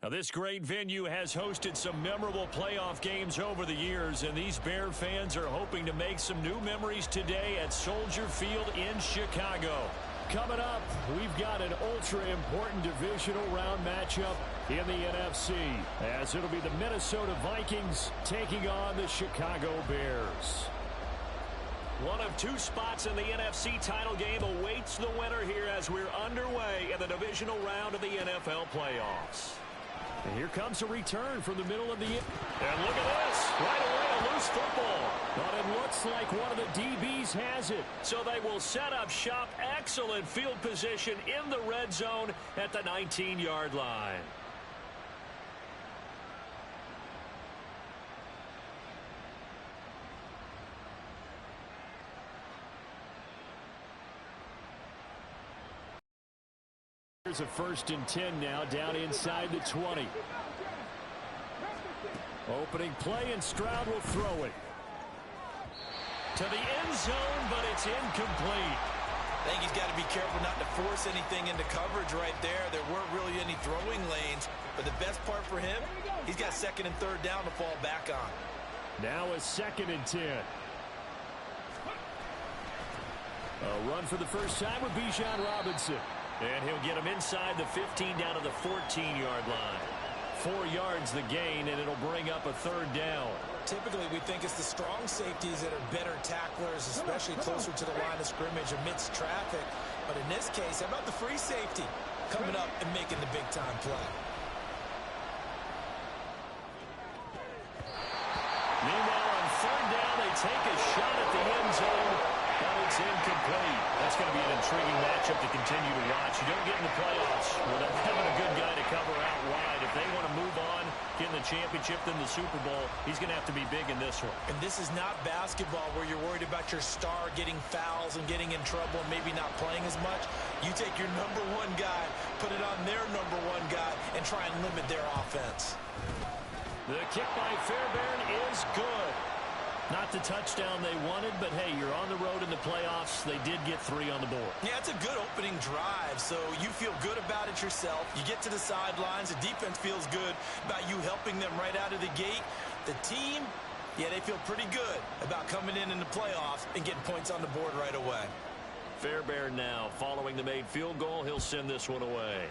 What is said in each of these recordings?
Now, this great venue has hosted some memorable playoff games over the years, and these Bear fans are hoping to make some new memories today at Soldier Field in Chicago. Coming up, we've got an ultra-important divisional round matchup in the NFC, as it'll be the Minnesota Vikings taking on the Chicago Bears. One of two spots in the NFC title game awaits the winner here as we're underway in the divisional round of the NFL playoffs. And here comes a return from the middle of the... And look at this. Right away, a loose football. But it looks like one of the DBs has it. So they will set up shop. Excellent field position in the red zone at the 19-yard line. Here's a 1st and 10 now, down inside the 20. Opening play, and Stroud will throw it to the end zone, but it's incomplete. I think he's got to be careful not to force anything into coverage right there. There weren't really any throwing lanes, but the best part for him, he's got 2nd and 3rd down to fall back on. Now a 2nd and 10. A run for the first time with Bijan Robinson. And he'll get him inside the 15 down to the 14-yard line. 4 yards the gain, and it'll bring up a 3rd down. Typically, we think it's the strong safeties that are better tacklers, especially closer to the line of scrimmage amidst traffic. But in this case, how about the free safety coming up and making the big-time play? Meanwhile, on 3rd down, they take a shot at the end zone, but it's incomplete. That's going to be an intriguing matchup to continue to watch. You don't get in the playoffs without having a good guy to cover out wide. If they want to move on, get in the championship, then the Super Bowl, he's going to have to be big in this one. And this is not basketball where you're worried about your star getting fouls and getting in trouble and maybe not playing as much. You take your #1 guy, put it on their #1 guy, and try and limit their offense. The kick by Fairbairn is good. Not the touchdown they wanted, but hey, you're on the road in the playoffs. They did get 3 on the board. Yeah, it's a good opening drive, so you feel good about it yourself. You get to the sidelines. The defense feels good about you helping them right out of the gate. The team, yeah, they feel pretty good about coming in the playoffs and getting points on the board right away. Fairbairn now, following the made field goal, he'll send this one away.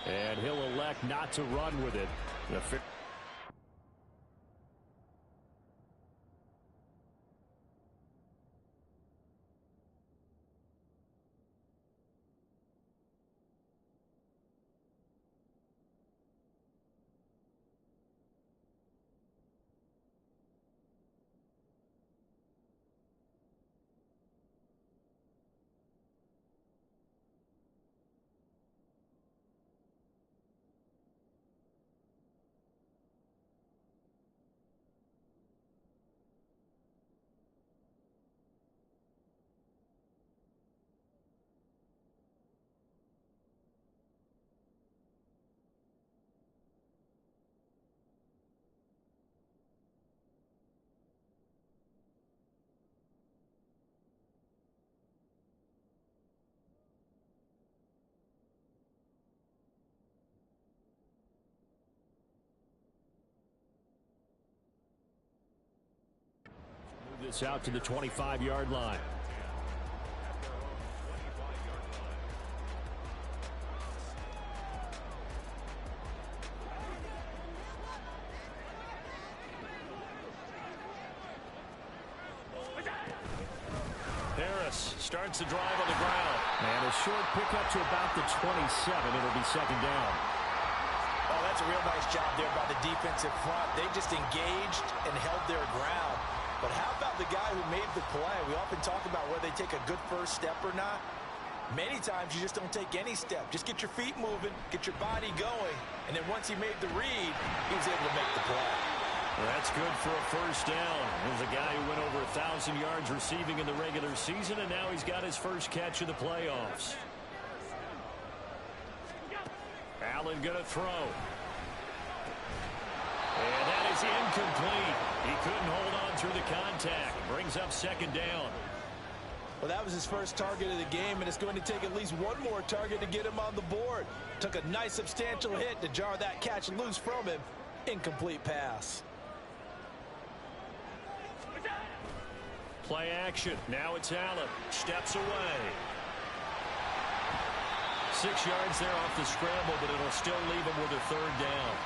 And he'll elect not to run with it. This out to the 25-yard line. Harris starts the drive on the ground. And a short pickup to about the 27. It'll be 2nd down. Oh, that's a real nice job there by the defensive front. They just engaged and held their ground. But how about the guy who made the play? We often talk about whether they take a good first step or not. Many times you just don't take any step. Just get your feet moving, get your body going, and then once he made the read, he was able to make the play. Well, that's good for a 1st down. There's a guy who went over 1,000 yards receiving in the regular season, and now he's got his first catch of the playoffs. Allen going to throw. And that is incomplete. He couldn't hold on through the contact. Brings up 2nd down. Well, that was his first target of the game, and it's going to take at least one more target to get him on the board. Took a nice substantial hit to jar that catch loose from him. Incomplete pass. Play action. Now it's Allen. Steps away. 6 yards there off the scramble, but it'll still leave him with a third down.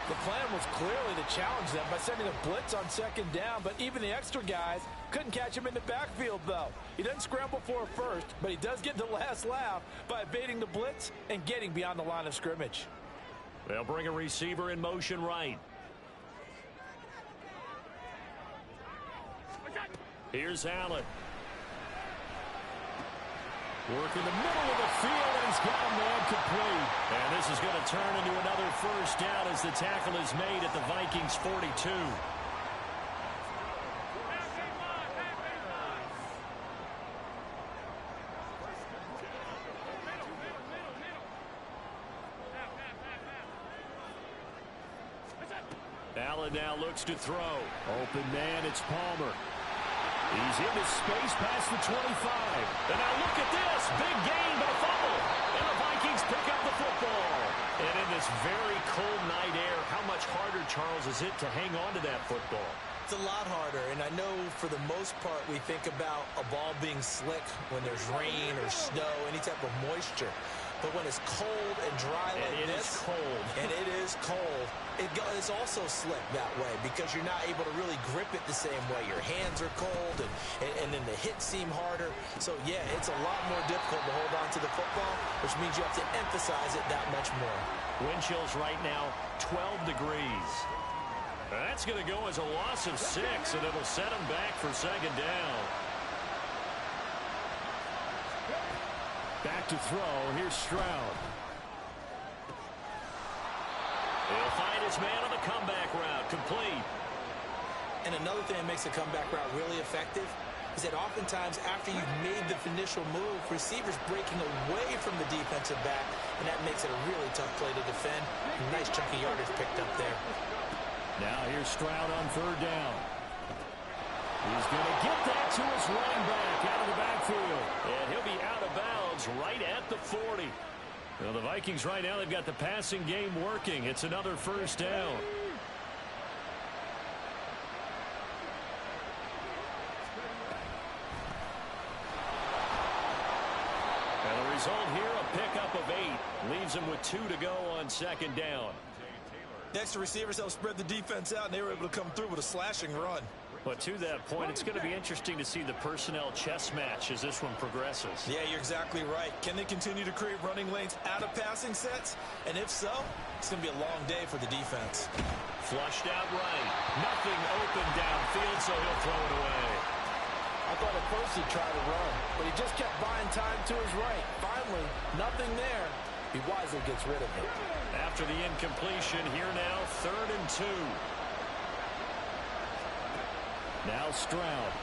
The plan was clearly to challenge them by sending a blitz on second down, but even the extra guys couldn't catch him in the backfield, though. He doesn't scramble for a first, but he does get the last laugh by evading the blitz and getting beyond the line of scrimmage. They'll bring a receiver in motion right. Here's Allen. Work in the middle of the field, and he's got a man complete. And this is going to turn into another first down as the tackle is made at the Vikings 42. Allen now looks to throw. Open man, it's Palmer. He's into space past the 25. And now look at this. Big gain, but a fumble. And the Vikings pick up the football. And in this very cold night air, how much harder, Charles, is it to hang on to that football? It's a lot harder, and I know for the most part we think about a ball being slick when there's rain or snow, any type of moisture. But when it's cold and dry like this, and it is cold, it's also slick that way because you're not able to really grip it the same way. Your hands are cold, and then the hits seem harder. So, yeah, it's a lot more difficult to hold on to the football, which means you have to emphasize it that much more. Wind chills right now, 12 degrees. That's going to go as a loss of 6, and it'll set him back for second down. Back to throw. Here's Stroud. He'll find his man on the comeback route. Complete. And another thing that makes the comeback route really effective is that oftentimes after you've made the initial move, receivers breaking away from the defensive back, and that makes it a really tough play to defend. Nice chunky yardage picked up there. Now here's Stroud on third down. He's going to get that to his running back out of the backfield. And he'll be out of bounds right at the 40. Well, the Vikings right now, they've got the passing game working. It's another first down. And the result here, a pickup of 8. Leaves him with 2 to go on second down. Next, the receivers help spread the defense out, and they were able to come through with a slashing run. But to that point, it's going to be interesting to see the personnel chess match as this one progresses. Yeah, you're exactly right. Can they continue to create running lanes out of passing sets? And if so, it's going to be a long day for the defense. Flushed out right. Nothing open downfield, so he'll throw it away. I thought at first he'd try to run, but he just kept buying time to his right. Finally, nothing there. He wisely gets rid of it. After the incompletion, here now, 3rd and 2. Now Stroud.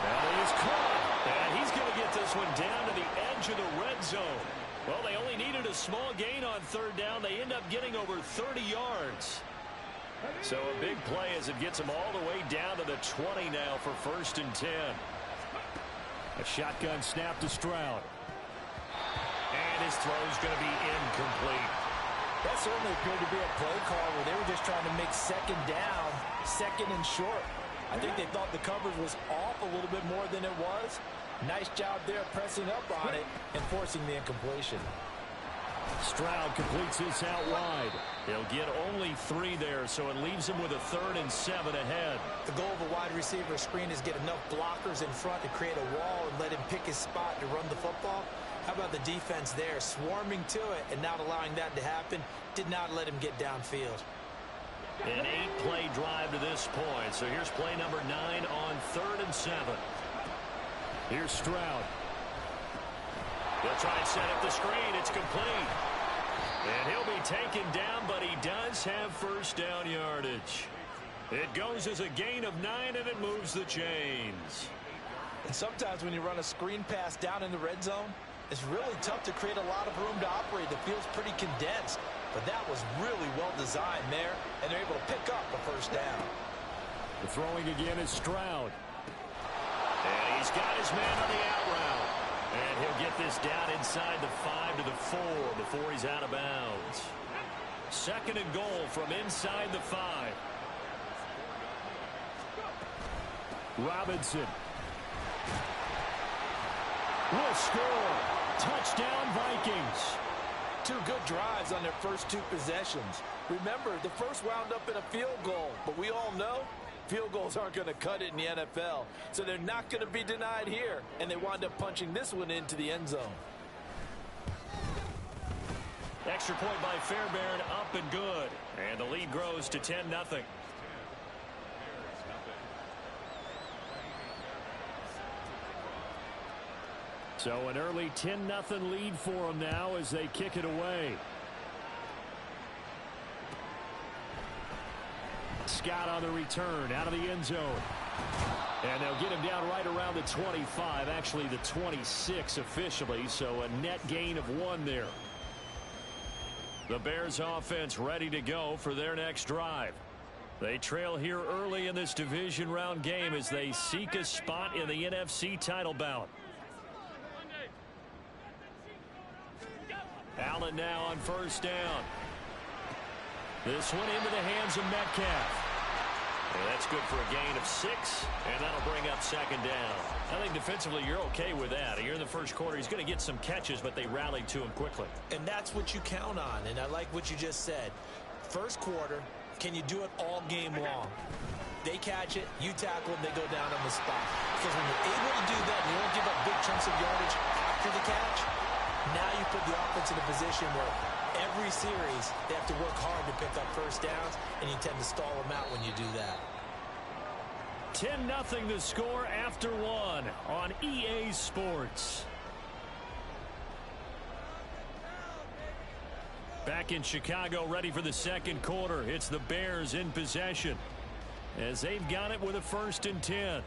Now he's caught. And he's going to get this one down to the edge of the red zone. Well, they only needed a small gain on third down. They end up getting over 30 yards. So a big play as it gets them all the way down to the 20 now for 1st and 10. A shotgun snap to Stroud. And his throw's going to be incomplete. That certainly appeared to be a play call where they were just trying to make second down, second and short. I think they thought the coverage was off a little bit more than it was. Nice job there pressing up on it and forcing the incompletion. Stroud completes this out wide. He'll get only 3 there, so it leaves him with a 3rd and 7 ahead. The goal of a wide receiver screen is get enough blockers in front to create a wall and let him pick his spot to run the football. How about the defense there, swarming to it and not allowing that to happen? Did not let him get downfield. An 8-play drive to this point. So here's play number 9 on 3rd and 7. Here's Stroud. He'll try and set up the screen. It's complete. And he'll be taken down, but he does have first down yardage. It goes as a gain of 9, and it moves the chains. And sometimes when you run a screen pass down in the red zone, it's really tough to create a lot of room to operate. The field's pretty condensed. But that was really well designed there, and they're able to pick up the first down. The throwing again is Stroud. And he's got his man on the out route. And he'll get this down inside the 5 to the 4 before he's out of bounds. Second and goal from inside the 5. Robinson will score. Touchdown, Vikings. 2 good drives on their first 2 possessions. Remember, the first wound up in a field goal, but we all know field goals aren't going to cut it in the NFL, so they're not going to be denied here, and they wind up punching this one into the end zone. Extra point by Fairbairn, up and good, and the lead grows to 10-0. So an early 10-0 lead for them now as they kick it away. Scott on the return out of the end zone. And they'll get him down right around the 25, actually the 26 officially, so a net gain of 1 there. The Bears offense ready to go for their next drive. They trail here early in this division round game as they seek a spot in the NFC title bout. Allen now on first down. This one into the hands of Metcalf. And that's good for a gain of 6, and that'll bring up second down. I think defensively you're okay with that. Here in the first quarter, he's going to get some catches, but they rallied to him quickly. And that's what you count on, and I like what you just said. First quarter, can you do it all game long? They catch it, you tackle them, they go down on the spot. Because when you're able to do that, and you don't give up big chunks of yardage after the catch, now you put the offense in a position where every series they have to work hard to pick up first downs, and you tend to stall them out when you do that. 10-0 the score after 1 on EA Sports. Back in Chicago, ready for the second quarter. It's the Bears in possession as they've got it with a 1st and 10.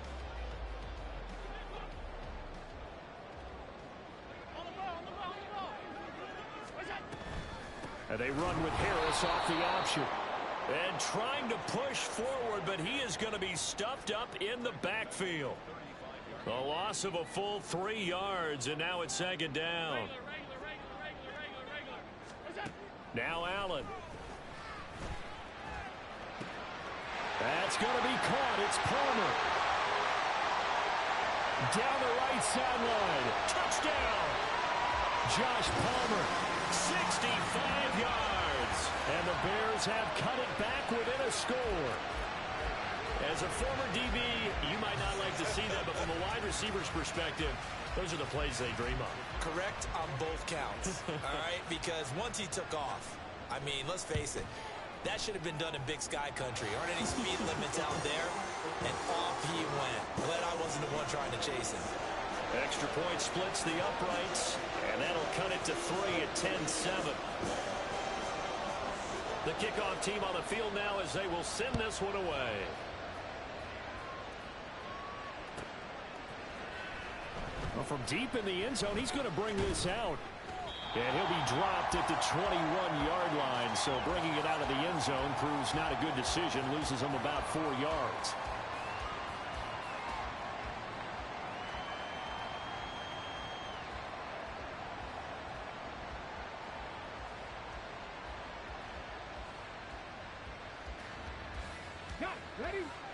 And they run with Harris off the option. And trying to push forward, but he is going to be stuffed up in the backfield. A loss of a full 3 yards, and now it's second down. Now Allen. That's going to be caught. It's Palmer. Down the right sideline. Touchdown. Josh Palmer. 65 yards. And the Bears have cut it back within a score. As a former DB, you might not like to see that, but from a wide receiver's perspective, those are the plays they dream of. Correct on both counts, all right? Because once he took off, I mean, let's face it, that should have been done in Big Sky Country. Aren't any speed limits out there? And off he went. Glad I wasn't the one trying to chase him. Extra point splits the uprights, and that'll cut it to 3 at 10-7. The kickoff team on the field now as they will send this one away. Well, from deep in the end zone, he's going to bring this out. And he'll be dropped at the 21-yard line, so bringing it out of the end zone proves not a good decision, loses him about 4 yards.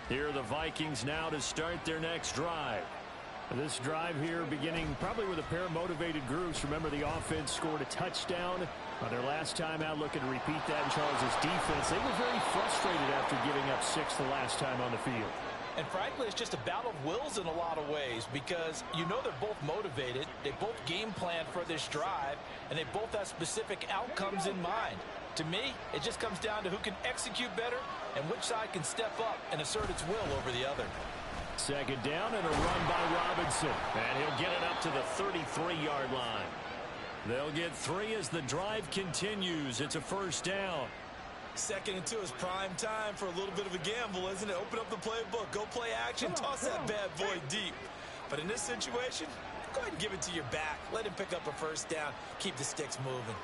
Here are the Vikings now to start their next drive. This drive here beginning probably with a pair of motivated groups. Remember, the offense scored a touchdown on their last time out. Looking to repeat that in Charles' defense. They were very frustrated after giving up 6 the last time on the field. And frankly, it's just a battle of wills in a lot of ways because you know they're both motivated. They both game plan for this drive, and they both have specific outcomes in mind. To me, it just comes down to who can execute better and which side can step up and assert its will over the other. Second down and a run by Robinson. And he'll get it up to the 33-yard line. They'll get 3 as the drive continues. It's a first down. 2nd and 2 is prime time for a little bit of a gamble, isn't it? Open up the playbook, go play action, toss that bad boy deep. But in this situation, go ahead and give it to your back. Let him pick up a first down. Keep the sticks moving.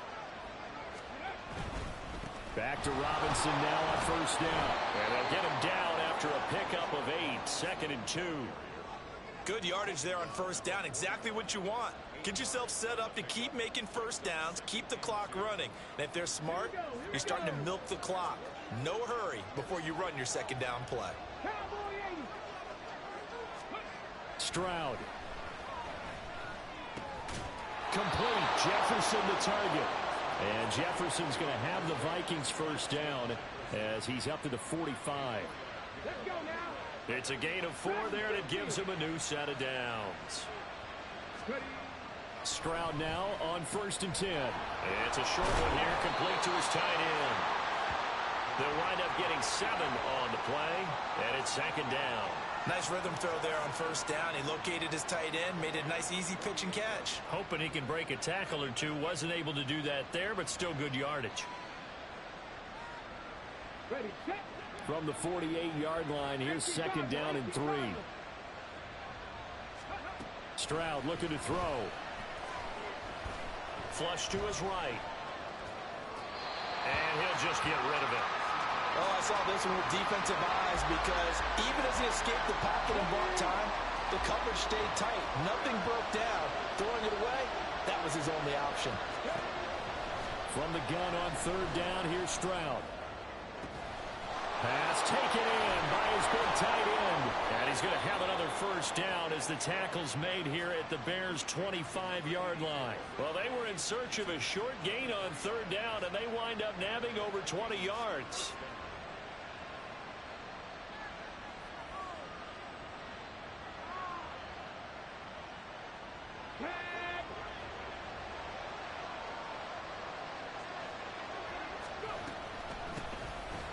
Back to Robinson now on first down. And they'll get him down after a pickup of 8, 2nd and 2. Good yardage there on first down. Exactly what you want. Get yourself set up to keep making first downs, keep the clock running. And if they're smart, you're starting to milk the clock. No hurry before you run your second down play. Stroud. Complete. Jefferson the target. And Jefferson's going to have the Vikings first down as he's up to the 45. Let's go now. It's a gain of 4 there, and it gives him a new set of downs. Stroud now on first and 10. It's a short one here, complete to his tight end. They'll wind up getting 7 on the play, and it's second down. Nice rhythm throw there on first down. He located his tight end, made it a nice easy pitch and catch. Hoping he can break a tackle or two. Wasn't able to do that there, but still good yardage. Ready, set. From the 48-yard line, here's second down and 3. Stroud looking to throw. Flush to his right. And he'll just get rid of it. Oh, I saw this one with defensive eyes because even as he escaped the pocket and bought time, the coverage stayed tight. Nothing broke down. Throwing it away, that was his only option. From the gun on third down, here's Stroud. Pass taken in by his big tight end. And he's going to have another first down as the tackle's made here at the Bears' 25-yard line. Well, they were in search of a short gain on third down, and they wind up nabbing over 20 yards.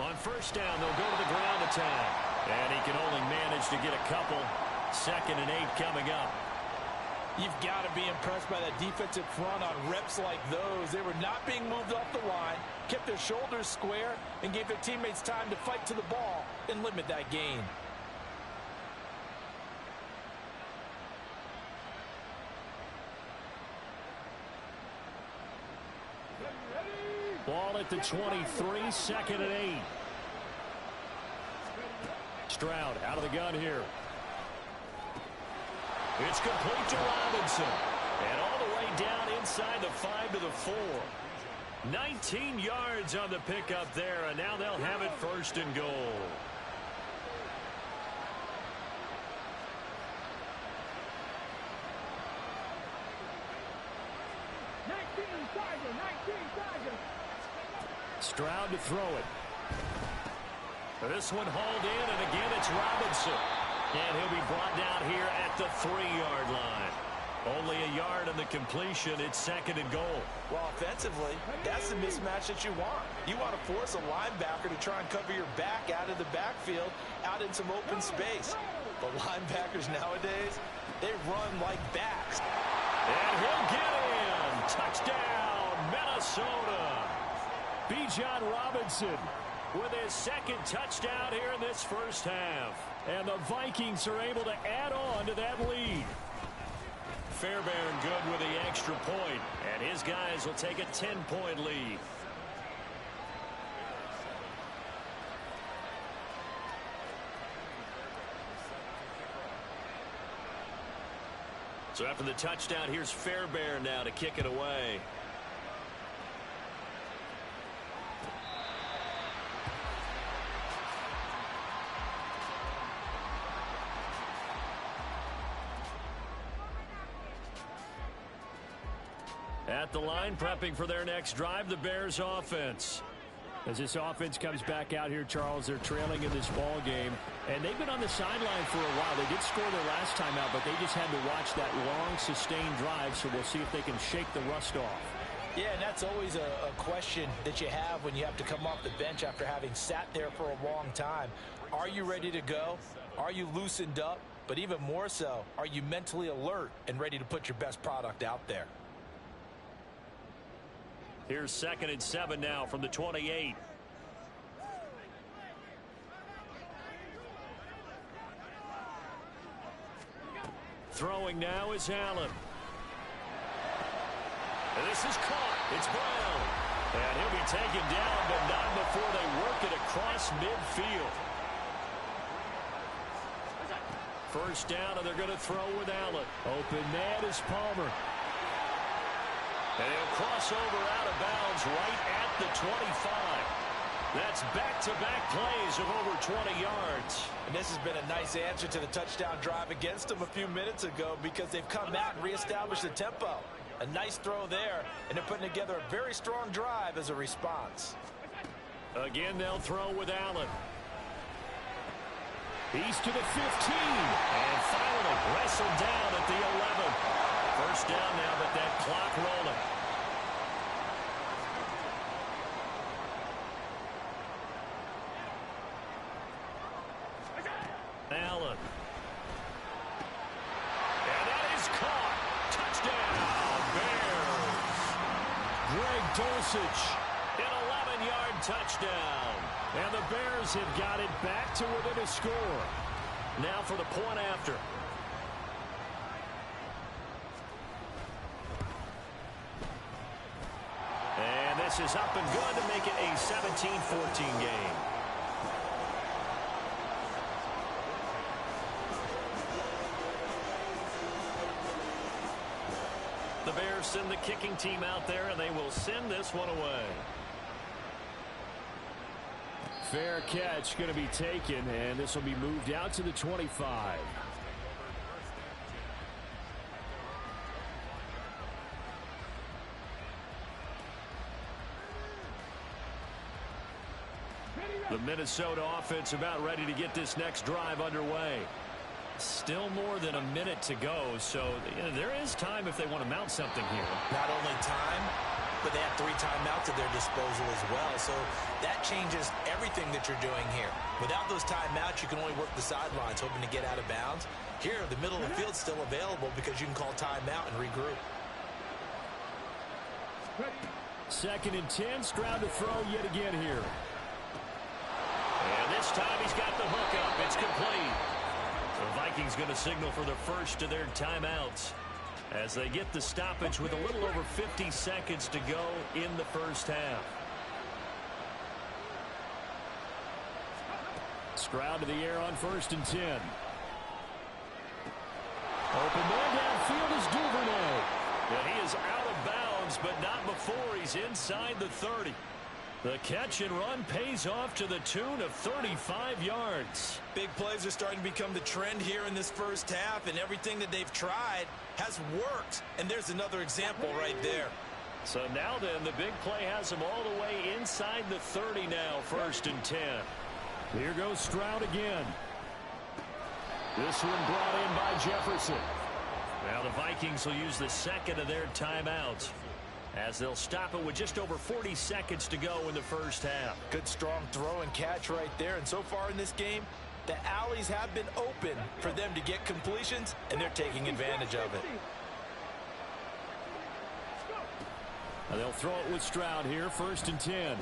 On first down, they'll go to the ground attack. And he can only manage to get a couple. 2nd and 8 coming up. You've got to be impressed by that defensive front on reps like those. They were not being moved off the line, kept their shoulders square, and gave their teammates time to fight to the ball and limit that gain. Ball at the 23, 2nd and 8. Stroud out of the gun here. It's complete to Robinson. And all the way down inside the 5 to the 4. 19 yards on the pickup there, and now they'll have it first and goal. Stroud to throw it. This one hauled in, and again it's Robinson. And he'll be brought down here at the 3-yard line. Only a yard on the completion. It's 2nd and goal. Well, offensively, that's the mismatch that you want. You want to force a linebacker to try and cover your back out of the backfield, out in some open space. The linebackers nowadays, they run like backs. And he'll get in. Touchdown, Minnesota. Bijan Robinson with his 2nd touchdown here in this first half. And the Vikings are able to add on to that lead. Fairbairn good with the extra point, and his guys will take a 10-point lead. So after the touchdown, here's Fairbairn now to kick it away. At the line, prepping for their next drive, the Bears offense. As this offense comes back out here, Charles, they're trailing in this ball game. And they've been on the sideline for a while. They did score their last time out, but they just had to watch that long, sustained drive. So we'll see if they can shake the rust off. Yeah, and that's always a question that you have when you have to come off the bench after having sat there for a long time. Are you ready to go? Are you loosened up? But even more so, are you mentally alert and ready to put your best product out there? Here's 2nd and 7 now from the 28. Throwing now is Allen. And this is caught. It's Brown. And he'll be taken down, but not before they work it across midfield. First down, and they're going to throw with Allen. Open man is Palmer. And he'll cross over out of bounds right at the 25. That's back-to-back plays of over 20 yards. And this has been a nice answer to the touchdown drive against them a few minutes ago because they've come out and reestablished the tempo. A nice throw there, and they're putting together a very strong drive as a response. Again, they'll throw with Allen. He's to the 15, and finally wrestled down at the 11. First down now, but that clock rolling. Allen. And that is caught. Touchdown, Bears. Greg Dulcich, an 11-yard touchdown. And the Bears have got it back to within a score. Now for the point after. And this is up and good to make it a 17-14 game. The Bears send the kicking team out there, and they will send this one away. Fair catch going to be taken, and this will be moved out to the 25. The Minnesota offense about ready to get this next drive underway. Still more than a minute to go, so there is time if they want to mount something here. Not only time, but they have 3 timeouts at their disposal as well. So that changes everything that you're doing here. Without those timeouts, you can only work the sidelines, hoping to get out of bounds. Here, the middle of the field's still available because you can call timeout and regroup. 2nd and 10, Stroud to throw yet again here. And this time he's got the hook up. It's complete. The Vikings going to signal for the first of their timeouts as they get the stoppage with a little over 50 seconds to go in the first half. Stroud to the air on 1st and 10. Open man downfield is Divisional. And he is out of bounds, but not before he's inside the 30. The catch and run pays off to the tune of 35 yards. Big plays are starting to become the trend here in this first half, and everything that they've tried has worked. And there's another example right there. So now then, the big play has them all the way inside the 30 now, 1st and 10. Here goes Stroud again. This one brought in by Jefferson. Now the Vikings will use the 2nd of their timeouts, as they'll stop it with just over 40 seconds to go in the first half. Good strong throw and catch right there. And so far in this game, the alleys have been open for them to get completions, and they're taking advantage of it. And they'll throw it with Stroud here, 1st and 10.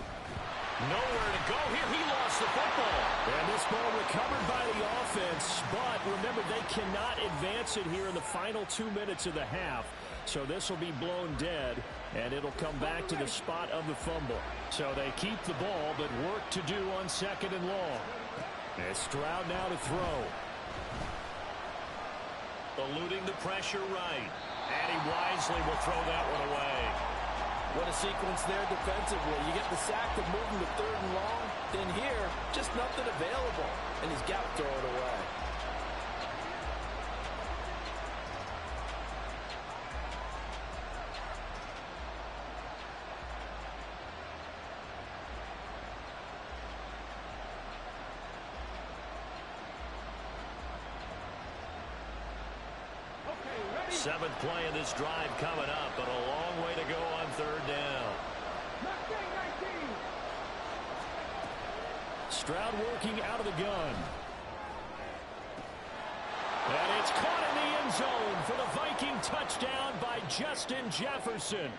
Nowhere to go here. He lost the football. And this ball recovered by the offense. But remember, they cannot advance it here in the final 2 minutes of the half. So this will be blown dead, and it'll come back to the spot of the fumble. So they keep the ball, but work to do on 2nd and long. And Stroud now to throw. Eluding the pressure right. And he wisely will throw that one away. What a sequence there defensively. You get the sack of moving to 3rd and long. Then here, just nothing available. And he's got to throw it away. Seventh play of this drive coming up, but a long way to go on 3rd down. Stroud working out of the gun. And it's caught in the end zone for the Viking touchdown by Justin Jefferson.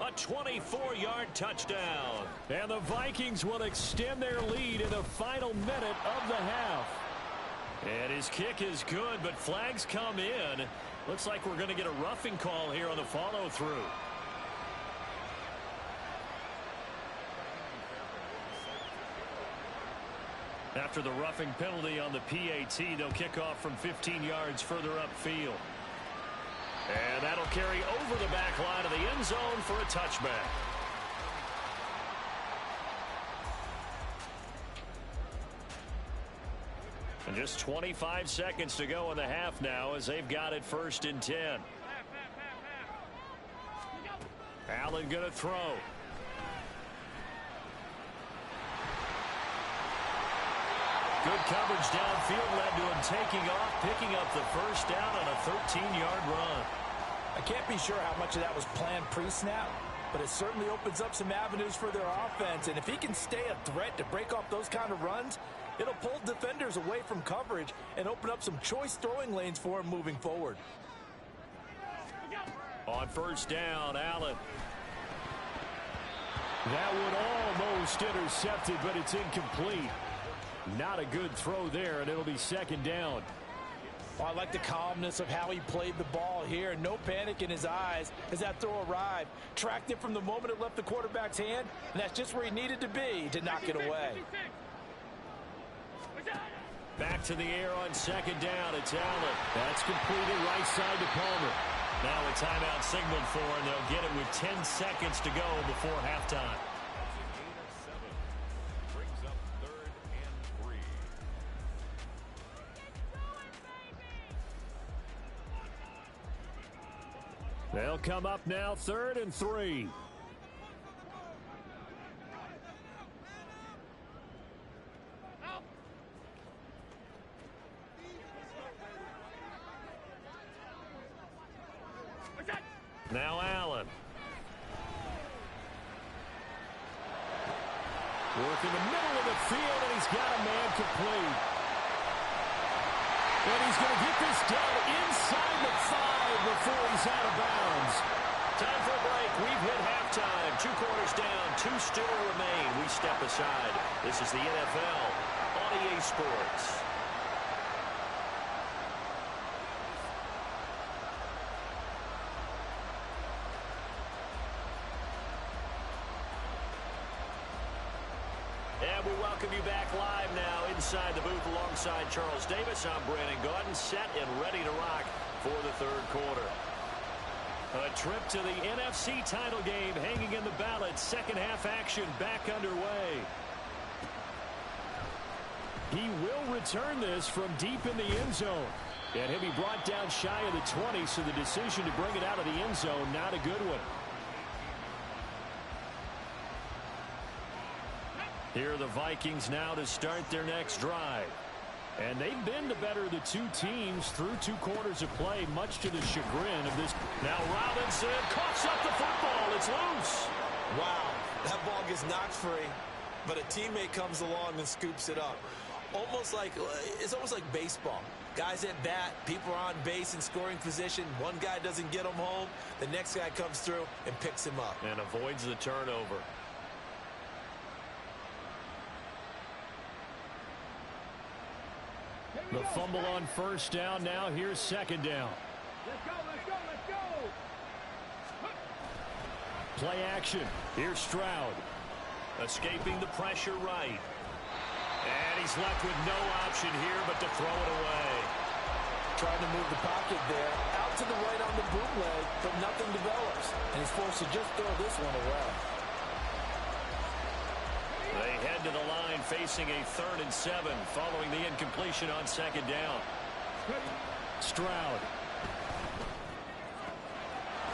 A 24-yard touchdown. And the Vikings will extend their lead in the final minute of the half. And his kick is good, but flags come in. Looks like we're going to get a roughing call here on the follow-through. After the roughing penalty on the PAT, they'll kick off from 15 yards further upfield. And that'll carry over the back line of the end zone for a touchback. And just 25 seconds to go in the half now as they've got it 1st and 10. Allen going to throw. Good coverage downfield led to him taking off, picking up the 1st down on a 13-yard run. I can't be sure how much of that was planned pre-snap, but it certainly opens up some avenues for their offense. And if he can stay a threat to break off those kind of runs, it'll pull defenders away from coverage and open up some choice throwing lanes for him moving forward. On 1st down, Allen. That one almost intercepted, but it's incomplete. Not a good throw there, and it'll be 2nd down. Well, I like the calmness of how he played the ball here. No panic in his eyes as that throw arrived. Tracked it from the moment it left the quarterback's hand, and that's just where he needed to be to knock it away. Back to the air on 2nd down. It's Allen. That's completed right side to Palmer. Now a timeout signaled for, and they'll get it with 10 seconds to go before halftime. They'll come up now 3rd and 3. Now Allen. Work in the middle of the field, and he's got a man complete. And he's going to get this down inside the 5 before he's out of bounds. Time for a break. We've hit halftime. 2 quarters down. 2 still remain. We step aside. This is the NFL on EA Sports. And we welcome you back live now inside the booth alongside Charles Davis. I'm Brandon Gaudin, set and ready to rock for the 3rd quarter. A trip to the NFC title game hanging in the balance. 2nd half action back underway. He will return this from deep in the end zone. And he'll be brought down shy of the 20, so the decision to bring it out of the end zone, not a good one. Here are the Vikings now to start their next drive. And they've been the better of the 2 teams through 2 quarters of play, much to the chagrin of this. Now Robinson coughs up the football. It's loose. Wow, that ball gets knocked free, but a teammate comes along and scoops it up. It's almost like baseball. Guys at bat, people are on base in scoring position. One guy doesn't get him home. The next guy comes through and picks him up. And avoids the turnover. The fumble on 1st down. Now here's 2nd down. Let's go, let's go, let's go. Play action. Here's Stroud. Escaping the pressure right. And he's left with no option here but to throw it away. Trying to move the pocket there. Out to the right on the bootleg, but nothing develops. And he's forced to just throw this one away. They head to the line facing a 3rd and 7 following the incompletion on 2nd down. Stroud.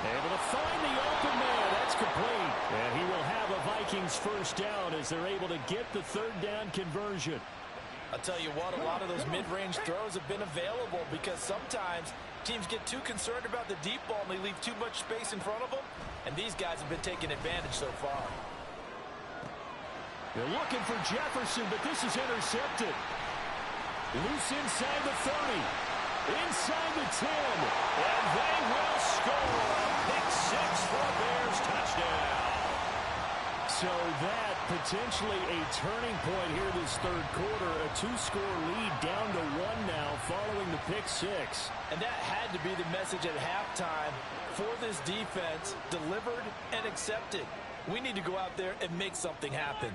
Able to find the open man. That's complete. And he will have a Vikings 1st down as they're able to get the 3rd down conversion. I'll tell you what, a lot of those mid-range throws have been available because sometimes teams get too concerned about the deep ball and they leave too much space in front of them. And these guys have been taking advantage so far. They're looking for Jefferson, but this is intercepted. Loose inside the 30. Inside the 10. And they will score. Pick 6 for a Bears touchdown. So that potentially a turning point here this 3rd quarter. A 2-score lead down to 1 now following the pick 6. And that had to be the message at halftime for this defense. Delivered and accepted. We need to go out there and make something happen.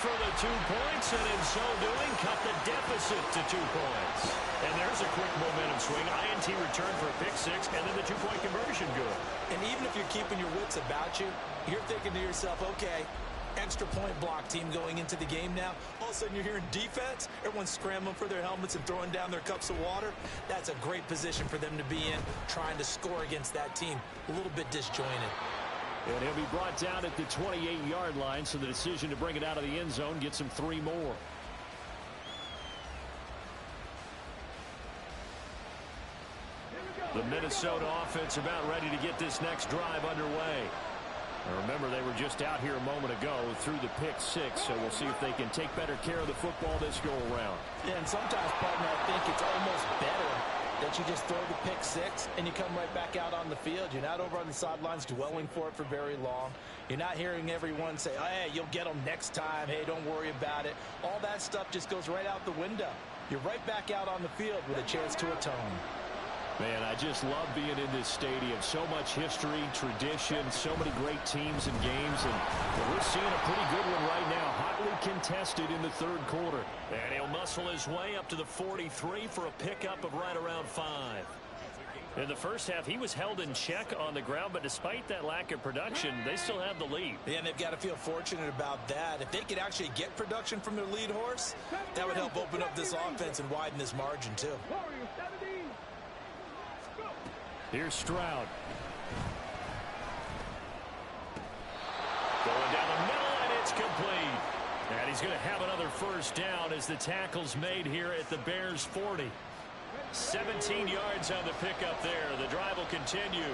for the 2 points, and in so doing, cut the deficit to 2 points. And there's a quick momentum swing. INT return for a pick 6, and then the 2-point conversion good. And even if you're keeping your wits about you, you're thinking to yourself, okay, extra point block team going into the game now. All of a sudden you're hearing defense. Everyone's scrambling for their helmets and throwing down their cups of water. That's a great position for them to be in, trying to score against that team. A little bit disjointed. And he'll be brought down at the 28-yard line, so the decision to bring it out of the end zone gets him 3 more. The Minnesota offense about ready to get this next drive underway. Now remember, they were just out here a moment ago through the pick 6, so we'll see if they can take better care of the football this go-around. Yeah, and sometimes, partner, I think it's almost better that you just throw the pick 6 and you come right back out on the field. You're not over on the sidelines dwelling for it for very long. You're not hearing everyone say, oh, hey, you'll get them next time. Hey, don't worry about it. All that stuff just goes right out the window. You're right back out on the field with a chance to atone. Man, I just love being in this stadium. So much history, tradition, so many great teams and games. And we're seeing a pretty good one right now. Hotly contested in the 3rd quarter. And he'll muscle his way up to the 43 for a pickup of right around 5. In the first half, he was held in check on the ground, but despite that lack of production, they still have the lead. Yeah, and they've got to feel fortunate about that. If they could actually get production from their lead horse, that would help open up this offense and widen this margin, too. Here's Stroud. Going down the middle, and it's complete. And he's going to have another first down as the tackle's made here at the Bears' 40. 17 yards on the pickup there. The drive will continue.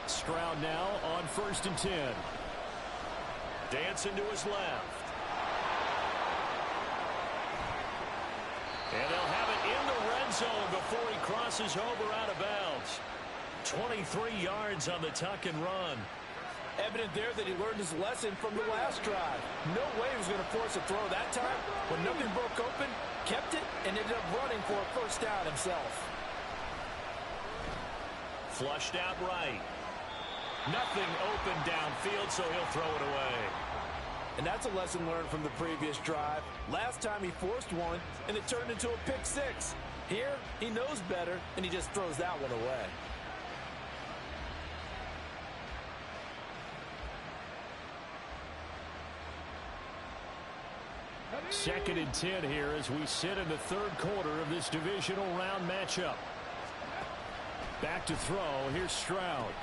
Stroud now on 1st and 10. Dancing to his left. And they'll have it in the red zone before he crosses over out of bounds. 23 yards on the tuck and run. Evident there that he learned his lesson from the last drive. No way he was going to force a throw that time. When nothing broke open, kept it, and ended up running for a first down himself. Flushed out right. Nothing open downfield, so he'll throw it away. And that's a lesson learned from the previous drive. Last time he forced one, and it turned into a pick 6. Here, he knows better, and he just throws that one away. Second and 10 here as we sit in the 3rd quarter of this divisional round matchup. Back to throw. Here's Stroud.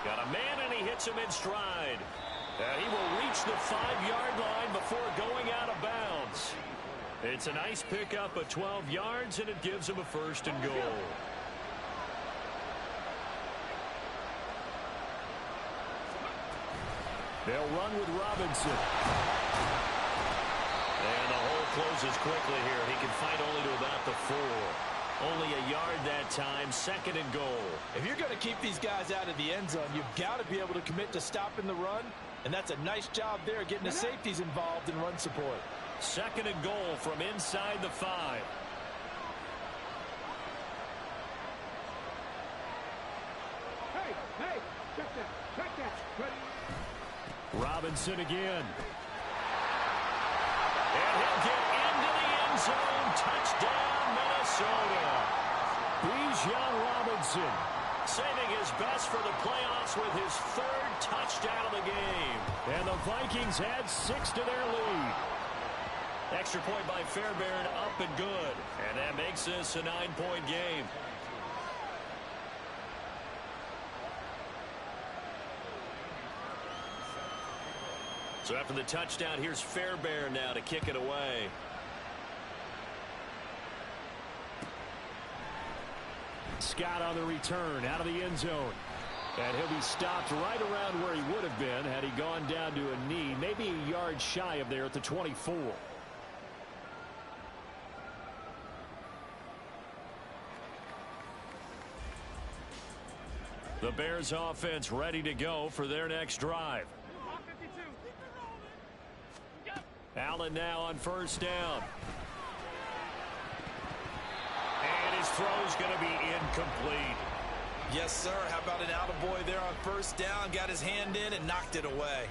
Got a man, and he hits him in stride. And he will reach the 5-yard line before going out of bounds. It's a nice pickup of 12 yards, and it gives him a 1st and goal. They'll run with Robinson. And the hole closes quickly here. He can fight only to about the 4. Only a yard that time, 2nd and goal. If you're going to keep these guys out of the end zone, you've got to be able to commit to stopping the run. And that's a nice job there, getting the safeties involved in run support. 2nd and goal from inside the 5. Hey, check that. Ready? Robinson again. And he'll get into the end zone. Touchdown, Minnesota. Bijan Robinson saving his best for the playoffs with his 3rd touchdown of the game. And the Vikings add 6 to their lead. Extra point by Fairbairn, up and good. And that makes this a 9-point game. So after the touchdown, here's Fairbairn now to kick it away. Scott on the return out of the end zone. And he'll be stopped right around where he would have been had he gone down to a knee, maybe a yard shy of there at the 24. The Bears offense ready to go for their next drive. Allen now on 1st down. And his throw's going to be incomplete. Yes, sir. How about an attaboy there on 1st down? Got his hand in and knocked it away.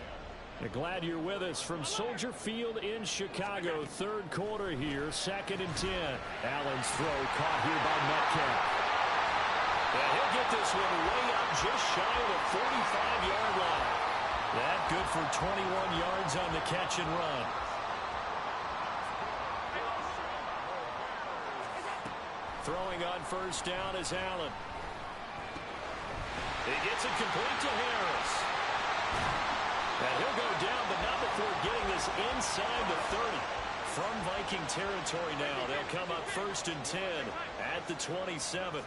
Glad you're with us from Soldier Field in Chicago. Third quarter here, 2nd and 10. Allen's throw caught here by Metcalf. And he'll get this one way up just shy of the 45-yard line. That good for 21 yards on the catch and run. Throwing on first down is Allen. He gets it complete to Harris. And he'll go down, but not before getting this inside the 30. From Viking territory now, they'll come up 1st and 10 at the 27.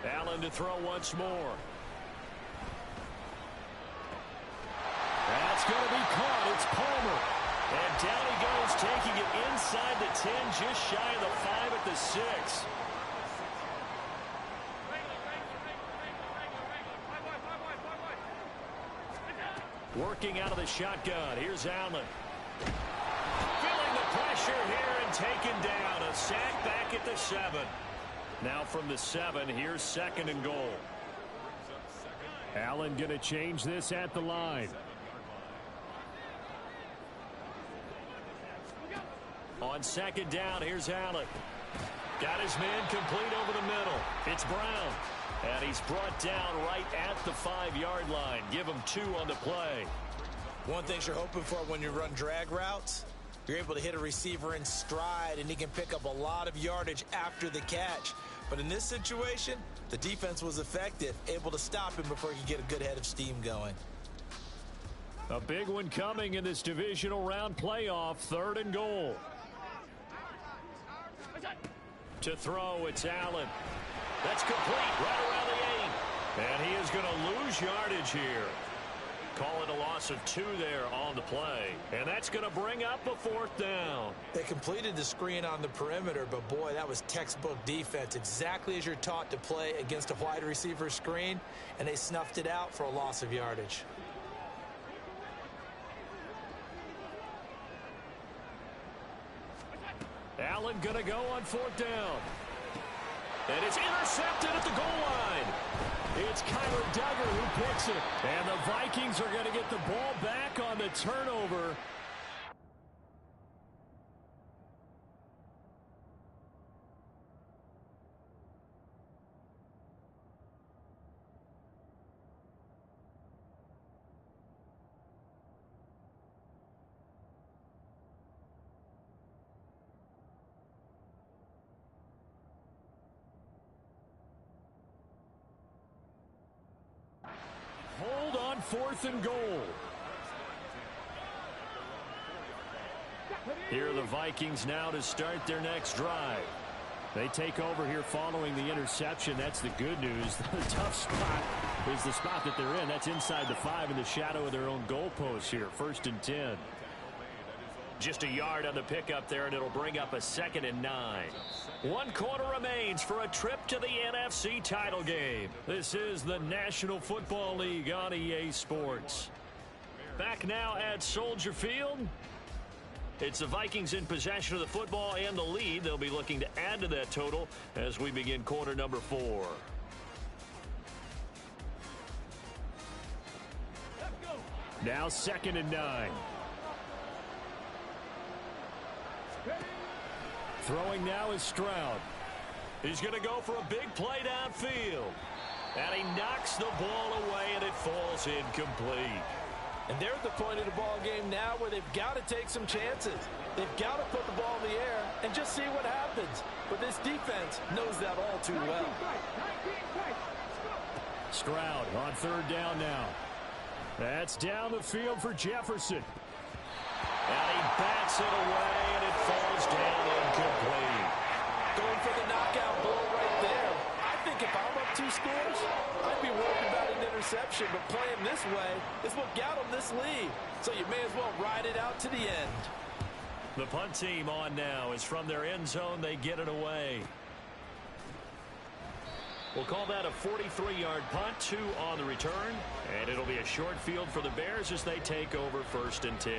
Allen to throw once more. That's going to be caught. It's Palmer. And down he goes, taking it inside the 10, just shy of the 5 at the 6. Working out of the shotgun. Here's Allen. Feeling the pressure here and taken down. A sack back at the 7. Now from the 7, here's 2nd and goal. Allen going to change this at the line. On 2nd down, here's Allen. Got his man complete over the middle. It's Brown. And he's brought down right at the 5-yard line. Give him 2 on the play. One thing you're hoping for when you run drag routes, you're able to hit a receiver in stride, and he can pick up a lot of yardage after the catch. But in this situation, the defense was effective, able to stop him before he could get a good head of steam going. A big one coming in this divisional round playoff. 3rd and goal. To throw, it's Allen. That's complete right around the 8. And he is going to lose yardage here. Call it a loss of 2 there on the play. And that's going to bring up a 4th down. They completed the screen on the perimeter, but boy, that was textbook defense. Exactly as you're taught to play against a wide receiver screen, and they snuffed it out for a loss of yardage. Allen going to go on 4th down. And it's intercepted at the goal line. It's Kyler Duggar who picks it. And the Vikings are going to get the ball back on the turnover. Hold on 4th and goal. Here are the Vikings now to start their next drive. They take over here following the interception. That's the good news. The tough spot is the spot that they're in. That's inside the 5 in the shadow of their own goalpost here. 1st and 10. Just a yard on the pickup there, and it'll bring up a 2nd and 9. 1 quarter remains for a trip to the NFC title game. This is the National Football League on EA Sports. Back now at Soldier Field. It's the Vikings in possession of the football and the lead. They'll be looking to add to that total as we begin quarter number 4. Now 2nd and 9. Throwing now is Stroud. He's going to go for a big play downfield. And he knocks the ball away, and it falls incomplete. And they're at the point of the ball game now where they've got to take some chances. They've got to put the ball in the air and just see what happens. But this defense knows that all too well. Stroud on 3rd down now. That's down the field for Jefferson. And he bats it away, and it falls down incomplete. Going for the knockout blow right there. I think if I'm up 2 scores, I'd be worried about an interception. But playing this way is what got them this lead. So you may as well ride it out to the end. The punt team on now is from their end zone. They get it away. We'll call that a 43-yard punt, 2 on the return. And it'll be a short field for the Bears as they take over 1st and 10.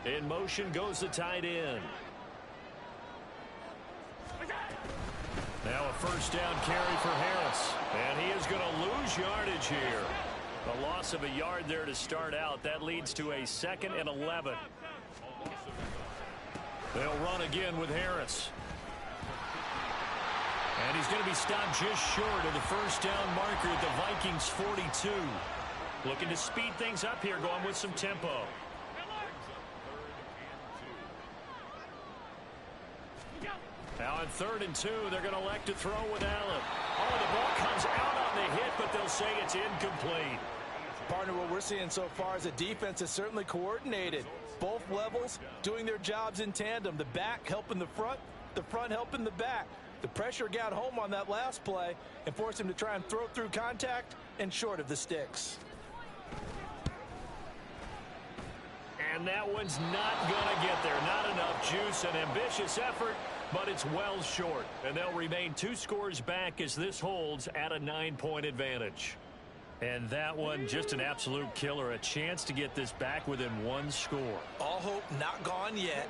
In motion goes the tight end. Now a first down carry for Harris. And he is going to lose yardage here. A loss of a yard there to start out. That leads to a 2nd and 11. They'll run again with Harris. And he's going to be stopped just short of the first down marker at the Vikings 42. Looking to speed things up here, going with some tempo. Now on 3rd and 2, they're going to elect to throw with Allen. Oh, the ball comes out on the hit, but they'll say it's incomplete. Partner, what we're seeing so far is the defense is certainly coordinated. Both levels doing their jobs in tandem. The back helping the front helping the back. The pressure got home on that last play and forced him to try and throw through contact and short of the sticks. And that one's not going to get there. Not enough juice. An ambitious effort, but it's well short. And they'll remain 2 scores back as this holds at a 9-point advantage. And that one, just an absolute killer. A chance to get this back within 1 score. All hope not gone yet,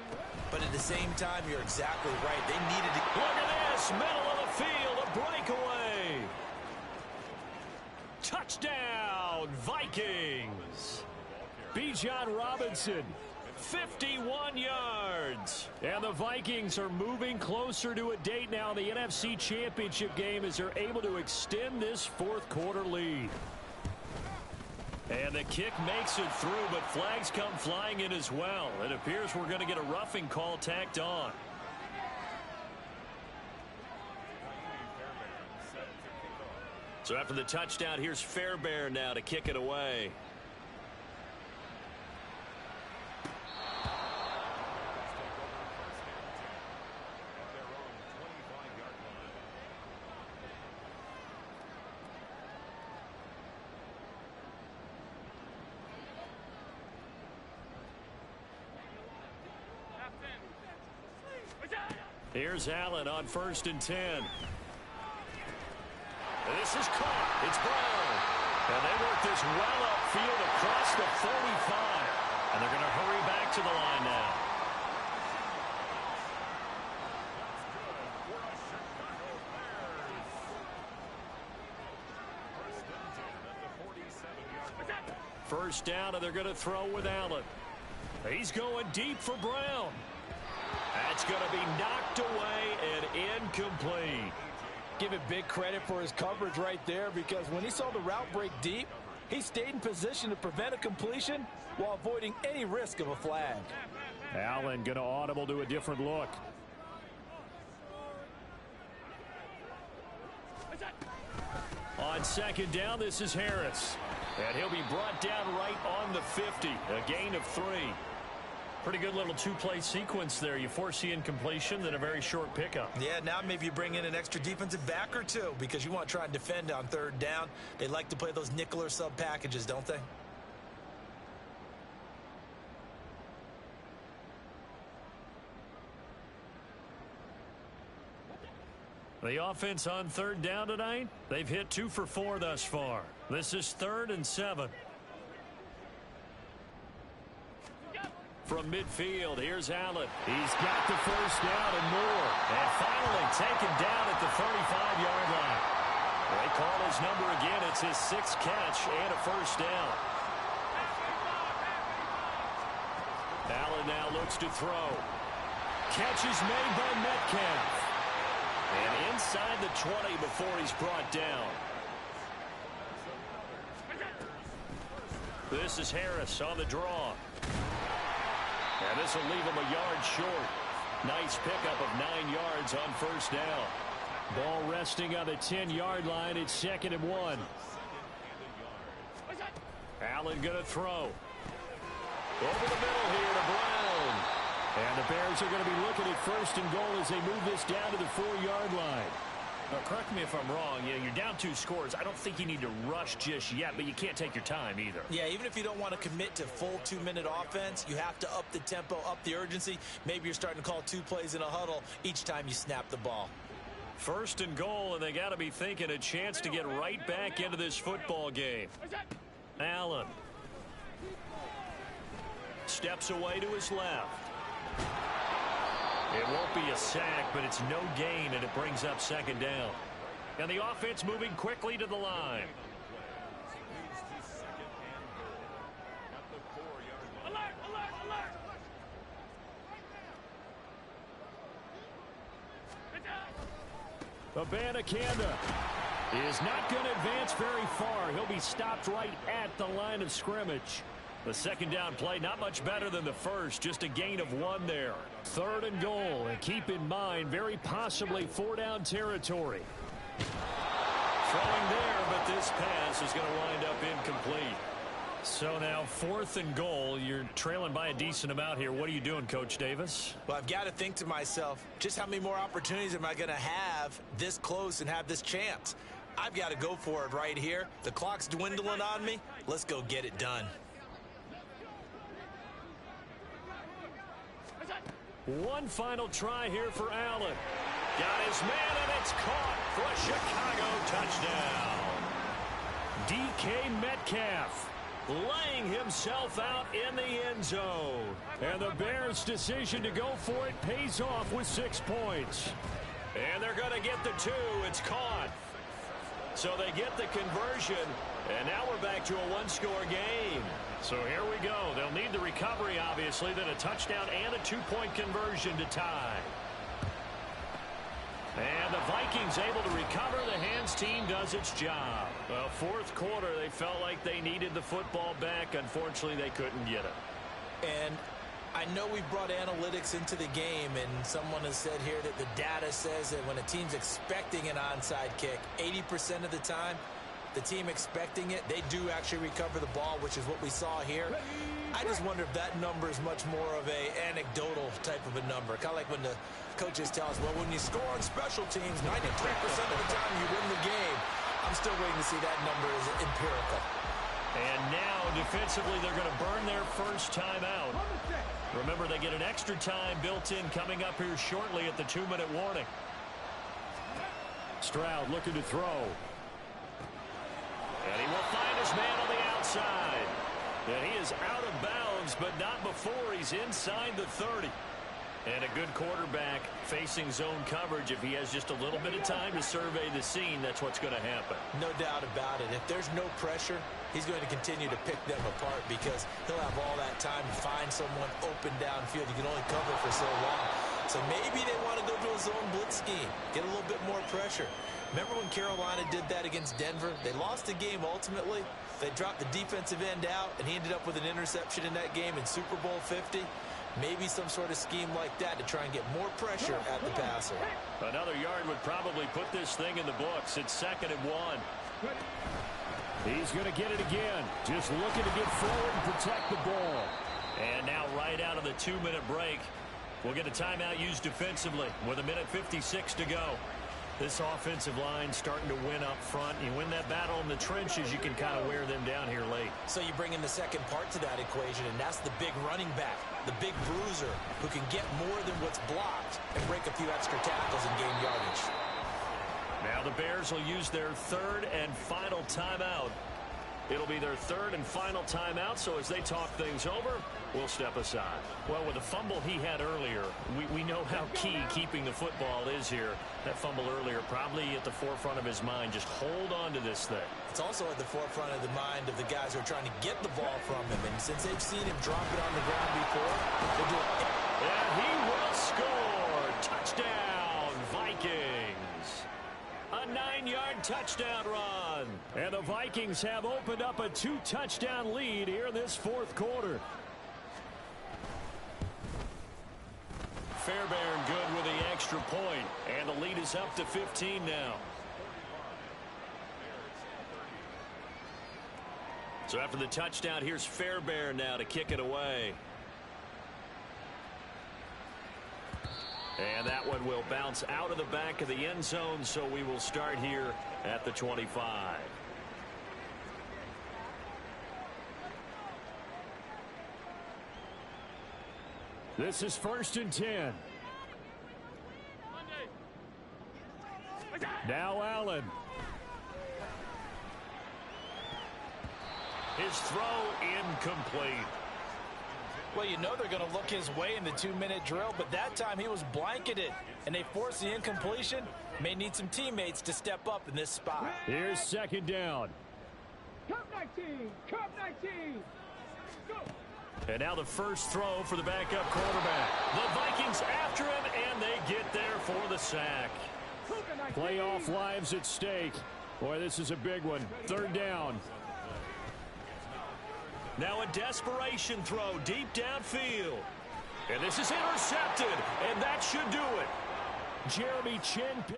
but at the same time, you're exactly right. They needed to... Look at this, middle of the field, a breakaway. Touchdown, Vikings. Bijan Robinson, 51 yards. And the Vikings are moving closer to a date now in the NFC Championship game as they're able to extend this 4th quarter lead. And the kick makes it through, but flags come flying in as well. It appears we're going to get a roughing call tacked on. So after the touchdown, here's Fairbairn now to kick it away. Here's Allen on 1st and 10. And this is caught. It's Brown. And they work this well upfield across the 45. And they're going to hurry back to the line now. First down, and they're going to throw with Allen. He's going deep for Brown. That's going to be knocked away and incomplete. Give it big credit for his coverage right there, because when he saw the route break deep, he stayed in position to prevent a completion while avoiding any risk of a flag. Allen going to audible to a different look. On 2nd down, this is Harris. And he'll be brought down right on the 50. A gain of 3. Pretty good little 2-play sequence there. You force the incompletion, then a very short pickup. Yeah, now maybe you bring in an extra defensive back or 2 because you want to try and defend on 3rd down. They like to play those nickel or sub packages, don't they? The offense on 3rd down tonight, they've hit 2 for 4 thus far. This is 3rd and 7. From midfield, here's Allen. He's got the first down and more. And finally taken down at the 35-yard line. They call his number again. It's his 6th catch and a first down. Allen now looks to throw. Catch is made by Metcalf. And inside the 20 before he's brought down. This is Harris on the draw. And this will leave him a yard short. Nice pickup of 9 yards on first down. Ball resting on the 10-yard line. It's 2nd and 1. Allen going to throw. Over the middle here to Brown. And the Bears are going to be looking at 1st and goal as they move this down to the 4-yard line. Now, correct me if I'm wrong. Yeah, you're down 2 scores. I don't think you need to rush just yet, but you can't take your time either. Yeah, even if you don't want to commit to full 2-minute offense, you have to up the tempo, up the urgency. Maybe you're starting to call 2 plays in a huddle each time you snap the ball. 1st and goal, and they got to be thinking a chance to get right back into this football game. Allen. Steps away to his left. It won't be a sack, but it's no gain, and it brings up second down. And the offense moving quickly to the line. Abanikanda is not going to advance very far. He'll be stopped right at the line of scrimmage. The second down play, not much better than the first, just a gain of 1 there. 3rd and goal, and keep in mind, very possibly 4-down territory. Throwing there, but this pass is going to wind up incomplete. So now 4th and goal. You're trailing by a decent amount here. What are you doing, Coach Davis? Well, I've got to think to myself, just how many more opportunities am I going to have this close and have this chance? I've got to go for it right here. The clock's dwindling on me. Let's go get it done. One final try here for Allen. Got his man, and it's caught for a Chicago touchdown. DK Metcalf laying himself out in the end zone. And the Bears' decision to go for it pays off with 6 points. And they're going to get the 2. It's caught. So they get the conversion, and now we're back to a 1-score game. So here we go. They'll need the recovery, obviously, then a touchdown and a 2-point conversion to tie. And the Vikings able to recover. The hands team does its job. Well, 4th quarter, they felt like they needed the football back. Unfortunately, they couldn't get it. And I know we brought analytics into the game, and someone has said here that the data says that when a team's expecting an onside kick, 80% of the time, the team expecting it, they do actually recover the ball, which is what we saw here. I just wonder if that number is much more of a anecdotal type of a number. Kind of like when the coaches tell us, well, when you score on special teams, 93% of the time you win the game. I'm still waiting to see that number is empirical. And now, defensively, they're going to burn their first timeout. Remember, they get an extra time built in coming up here shortly at the 2-minute warning. Stroud looking to throw. And he will find his man on the outside. And he is out of bounds, but not before he's inside the 30. And a good quarterback facing zone coverage. If he has just a little bit of time to survey the scene, that's what's going to happen. No doubt about it. If there's no pressure, he's going to continue to pick them apart because he'll have all that time to find someone open downfield. You can only cover for so long. So maybe they want to go to a zone blitz scheme, get a little bit more pressure. Remember when Carolina did that against Denver? They lost the game ultimately. They dropped the defensive end out, and he ended up with an interception in that game in Super Bowl 50. Maybe some sort of scheme like that to try and get more pressure at the passer. Another yard would probably put this thing in the books. It's 2nd and 1. He's going to get it again. Just looking to get forward and protect the ball. And now right out of the 2-minute break, we'll get a timeout used defensively with 1:56 to go. This offensive line starting to win up front. You win that battle in the trenches, you can kind of wear them down here late. So you bring in the second part to that equation, and that's the big running back, the big bruiser, who can get more than what's blocked and break a few extra tackles and gain yardage. Now the Bears will use their 3rd and final timeout. It'll be their 3rd and final timeout, so as they talk things over, we'll step aside. Well, with the fumble he had earlier, we know how key keeping the football is here. That fumble earlier probably at the forefront of his mind. Just hold on to this thing. It's also at the forefront of the mind of the guys who are trying to get the ball from him. And since they've seen him drop it on the ground before, they're doing it. And he will score. Touchdown, Vikings. A 9-yard touchdown run. And the Vikings have opened up a 2-touchdown lead here in this 4th quarter. Fairbairn good with the extra point. And the lead is up to 15 now. So after the touchdown, here's Fairbairn now to kick it away. And that one will bounce out of the back of the end zone, so we will start here at the 25. This is 1st and 10. Now Allen. His throw incomplete. Well, you know they're going to look his way in the 2-minute drill, but that time he was blanketed, and they forced the incompletion. May need some teammates to step up in this spot. Here's second down. Cup 19, Cup 19. Go. And now the first throw for the backup quarterback. The Vikings after him, and they get there for the sack. Playoff lives at stake. Boy, this is a big one. Third down. Now a desperation throw deep downfield. And this is intercepted, and that should do it. Jeremy Chin.